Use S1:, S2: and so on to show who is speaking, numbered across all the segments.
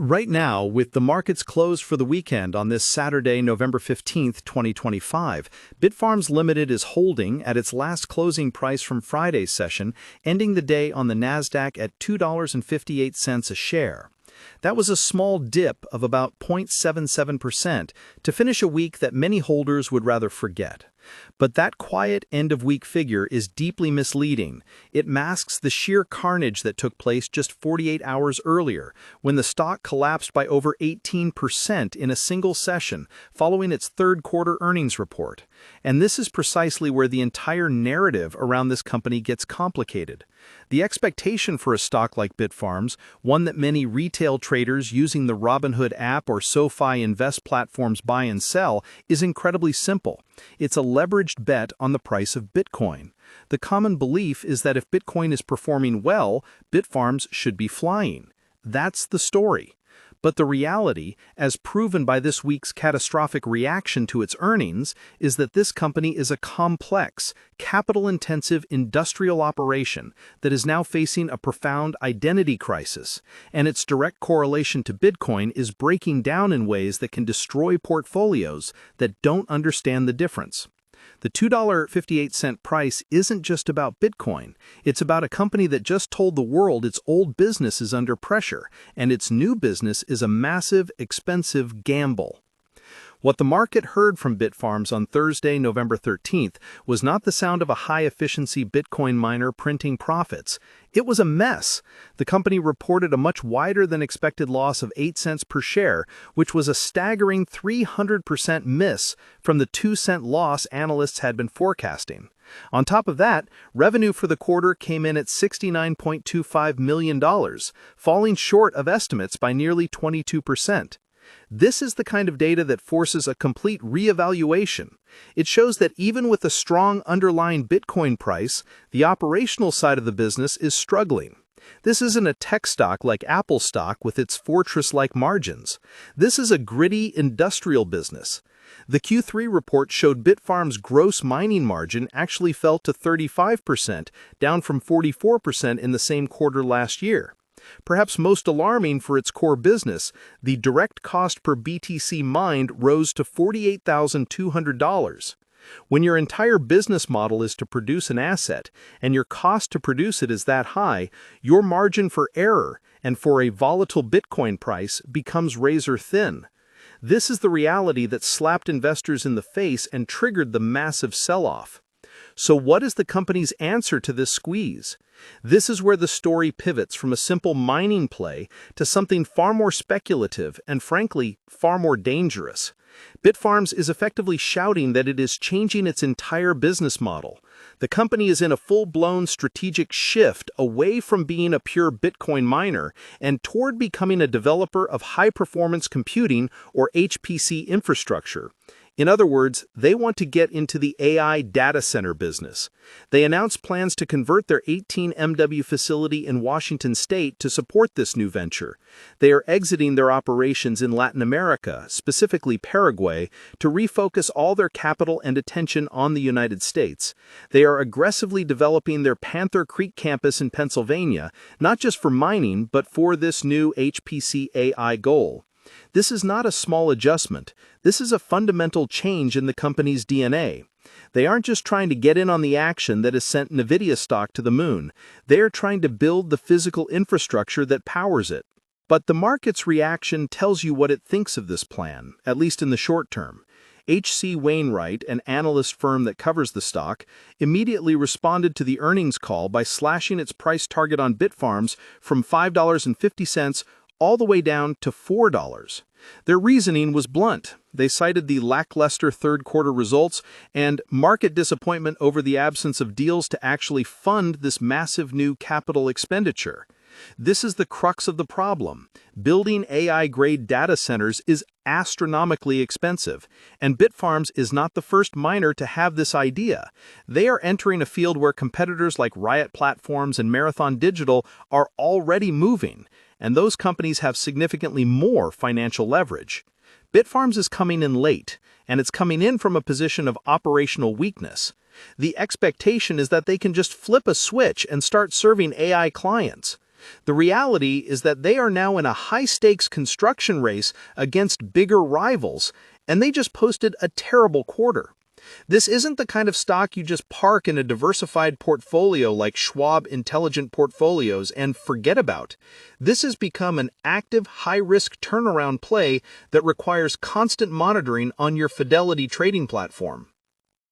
S1: Right now, with the markets closed for the weekend on this Saturday, November 15th, 2025, Bitfarms Limited is holding at its last closing price from Friday's session, ending the day on the Nasdaq at $2.58 a share. That was a small dip of about 0.77% to finish a week that many holders would rather forget. But that quiet end-of-week figure is deeply misleading. It masks the sheer carnage that took place just 48 hours earlier, when the stock collapsed by over 18% in a single session following its third-quarter earnings report. And this is precisely where the entire narrative around this company gets complicated. The expectation for a stock like Bitfarms, one that many retail traders using the Robinhood app or SoFi Invest platforms buy and sell, is incredibly simple. It's a leveraged bet on the price of Bitcoin. The common belief is that if Bitcoin is performing well, Bitfarms should be flying. That's the story. But the reality, as proven by this week's catastrophic reaction to its earnings, is that this company is a complex, capital-intensive industrial operation that is now facing a profound identity crisis, and its direct correlation to Bitcoin is breaking down in ways that can destroy portfolios that don't understand the difference. The $2.58 price isn't just about Bitcoin. It's about a company that just told the world its old business is under pressure, and its new business is a massive, expensive gamble. What the market heard from Bitfarms on Thursday, November 13th, was not the sound of a high-efficiency Bitcoin miner printing profits. It was a mess. The company reported a much wider-than-expected loss of 8 cents per share, which was a staggering 300% miss from the 2-cent loss analysts had been forecasting. On top of that, revenue for the quarter came in at $69.25 million, falling short of estimates by nearly 22%. This is the kind of data that forces a complete reevaluation. It shows that even with a strong underlying Bitcoin price, the operational side of the business is struggling. This isn't a tech stock like Apple stock with its fortress-like margins. This is a gritty industrial business. The Q3 report showed Bitfarms' gross mining margin actually fell to 35%, down from 44% in the same quarter last year. Perhaps most alarming for its core business, the direct cost per BTC mined rose to $48,200. When your entire business model is to produce an asset, and your cost to produce it is that high, your margin for error, and for a volatile Bitcoin price, becomes razor thin. This is the reality that slapped investors in the face and triggered the massive sell-off. So what is the company's answer to this squeeze? This is where the story pivots from a simple mining play to something far more speculative and, frankly, far more dangerous. Bitfarms is effectively shouting that it is changing its entire business model. The company is in a full-blown strategic shift away from being a pure Bitcoin miner and toward becoming a developer of high-performance computing or HPC infrastructure. In other words, they want to get into the AI data center business. They announced plans to convert their 18 MW facility in Washington state to support this new venture. They are exiting their operations in Latin America, specifically Paraguay, to refocus all their capital and attention on the United States. They are aggressively developing their Panther Creek campus in Pennsylvania, not just for mining, but for this new HPC AI goal. This is not a small adjustment. This is a fundamental change in the company's DNA. They aren't just trying to get in on the action that has sent Nvidia stock to the moon. They are trying to build the physical infrastructure that powers it. But the market's reaction tells you what it thinks of this plan, at least in the short term. H.C. Wainwright, an analyst firm that covers the stock, immediately responded to the earnings call by slashing its price target on Bitfarms from $5.50 all the way down to $4. Their reasoning was blunt. They cited the lackluster third-quarter results and market disappointment over the absence of deals to actually fund this massive new capital expenditure. This is the crux of the problem. Building AI-grade data centers is astronomically expensive, and Bitfarms is not the first miner to have this idea. They are entering a field where competitors like Riot Platforms and Marathon Digital are already moving, and those companies have significantly more financial leverage. Bitfarms is coming in late, and it's coming in from a position of operational weakness. The expectation is that they can just flip a switch and start serving AI clients. The reality is that they are now in a high-stakes construction race against bigger rivals, and they just posted a terrible quarter. This isn't the kind of stock you just park in a diversified portfolio like Schwab Intelligent Portfolios and forget about. This has become an active, high-risk turnaround play that requires constant monitoring on your Fidelity trading platform.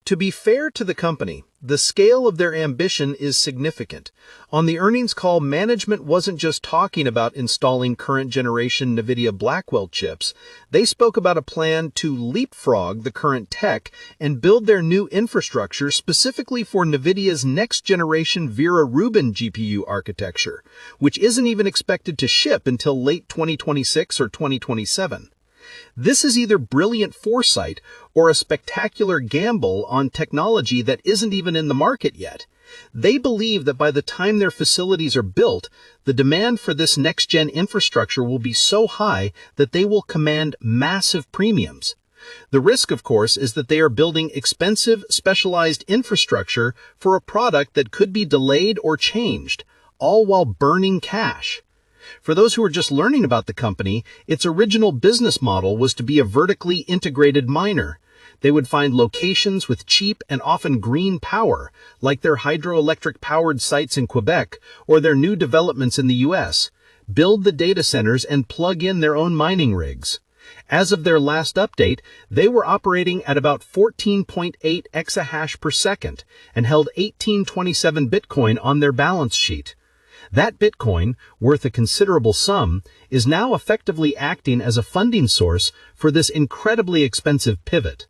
S1: To be fair to the company, the scale of their ambition is significant. On the earnings call, management wasn't just talking about installing current-generation Nvidia Blackwell chips. They spoke about a plan to leapfrog the current tech and build their new infrastructure specifically for Nvidia's next-generation Vera Rubin GPU architecture, which isn't even expected to ship until late 2026 or 2027. This is either brilliant foresight or a spectacular gamble on technology that isn't even in the market yet. They believe that by the time their facilities are built, the demand for this next-gen infrastructure will be so high that they will command massive premiums. The risk, of course, is that they are building expensive, specialized infrastructure for a product that could be delayed or changed, all while burning cash. For those who are just learning about the company, its original business model was to be a vertically integrated miner. They would find locations with cheap and often green power, like their hydroelectric-powered sites in Quebec or their new developments in the US, build the data centers and plug in their own mining rigs. As of their last update, they were operating at about 14.8 exahash per second and held 1827 Bitcoin on their balance sheet. That Bitcoin, worth a considerable sum, is now effectively acting as a funding source for this incredibly expensive pivot.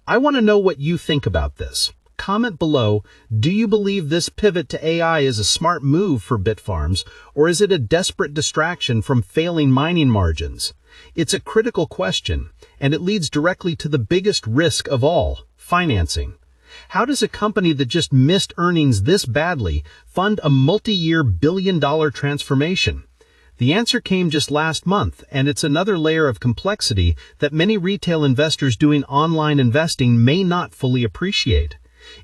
S1: I want to know what you think about this. Comment below, do you believe this pivot to AI is a smart move for Bitfarms, or is it a desperate distraction from failing mining margins? It's a critical question, and it leads directly to the biggest risk of all, financing. How does a company that just missed earnings this badly fund a multi-year billion-dollar transformation? The answer came just last month, and it's another layer of complexity that many retail investors doing online investing may not fully appreciate.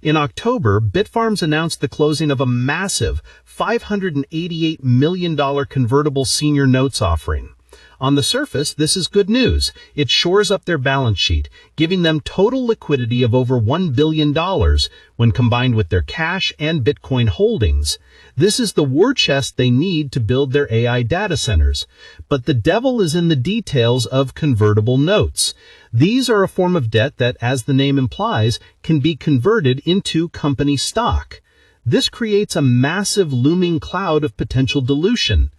S1: In October, Bitfarms announced the closing of a massive $588 million convertible senior notes offering. On the surface, this is good news. It shores up their balance sheet, giving them total liquidity of over $1 billion when combined with their cash and Bitcoin holdings. This is the war chest they need to build their AI data centers. But the devil is in the details of convertible notes. These are a form of debt that, as the name implies, can be converted into company stock. This creates a massive looming cloud of potential dilution.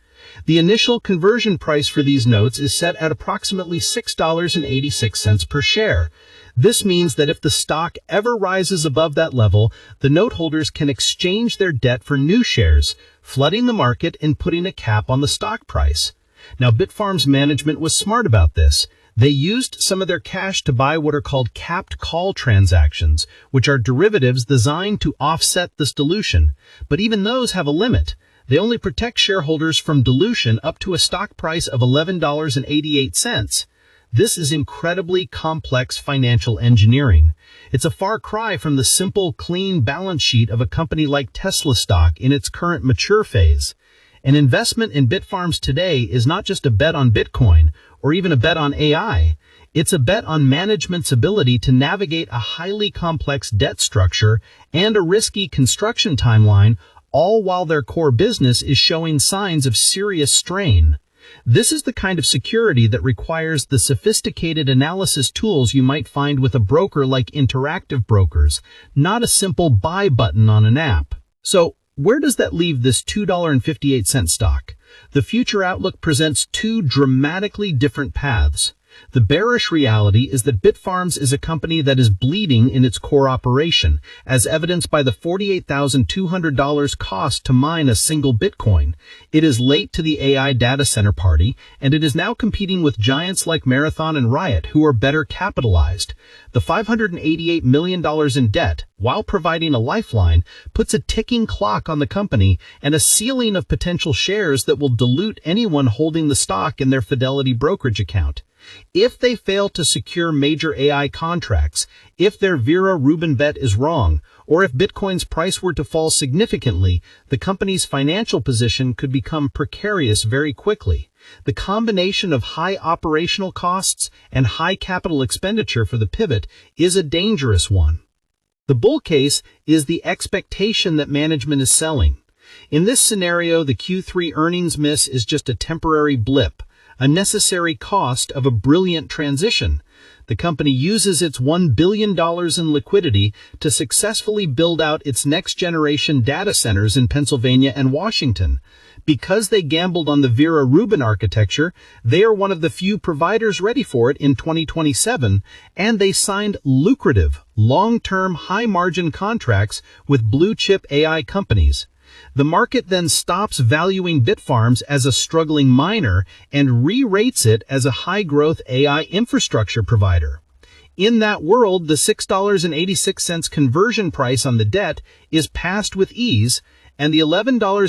S1: The initial conversion price for these notes is set at approximately $6.86 per share. This means that if the stock ever rises above that level, the note holders can exchange their debt for new shares, flooding the market and putting a cap on the stock price. Now, Bitfarms management was smart about this. They used some of their cash to buy what are called capped call transactions, which are derivatives designed to offset this dilution. But even those have a limit. They only protect shareholders from dilution up to a stock price of $11.88. This is incredibly complex financial engineering. It's a far cry from the simple, clean balance sheet of a company like Tesla stock in its current mature phase. An investment in Bitfarms today is not just a bet on Bitcoin or even a bet on AI. It's a bet on management's ability to navigate a highly complex debt structure and a risky construction timeline, all while their core business is showing signs of serious strain. This is the kind of security that requires the sophisticated analysis tools you might find with a broker like Interactive Brokers, not a simple buy button on an app. So, where does that leave this $2.58 stock? The future outlook presents two dramatically different paths. The bearish reality is that Bitfarms is a company that is bleeding in its core operation, as evidenced by the $48,200 cost to mine a single Bitcoin. It is late to the AI data center party, and it is now competing with giants like Marathon and Riot, who are better capitalized. The $588 million in debt, while providing a lifeline, puts a ticking clock on the company and a ceiling of potential shares that will dilute anyone holding the stock in their Fidelity brokerage account. If they fail to secure major AI contracts, if their Vera Rubin bet is wrong, or if Bitcoin's price were to fall significantly, the company's financial position could become precarious very quickly. The combination of high operational costs and high capital expenditure for the pivot is a dangerous one. The bull case is the expectation that management is selling. In this scenario, the Q3 earnings miss is just a temporary blip, a necessary cost of a brilliant transition. The company uses its $1 billion in liquidity to successfully build out its next-generation data centers in Pennsylvania and Washington. Because they gambled on the Vera Rubin architecture, they are one of the few providers ready for it in 2027, and they signed lucrative, long-term, high-margin contracts with blue-chip AI companies. The market then stops valuing Bitfarms as a struggling miner and re-rates it as a high-growth AI infrastructure provider. In that world, the $6.86 conversion price on the debt is passed with ease, and the $11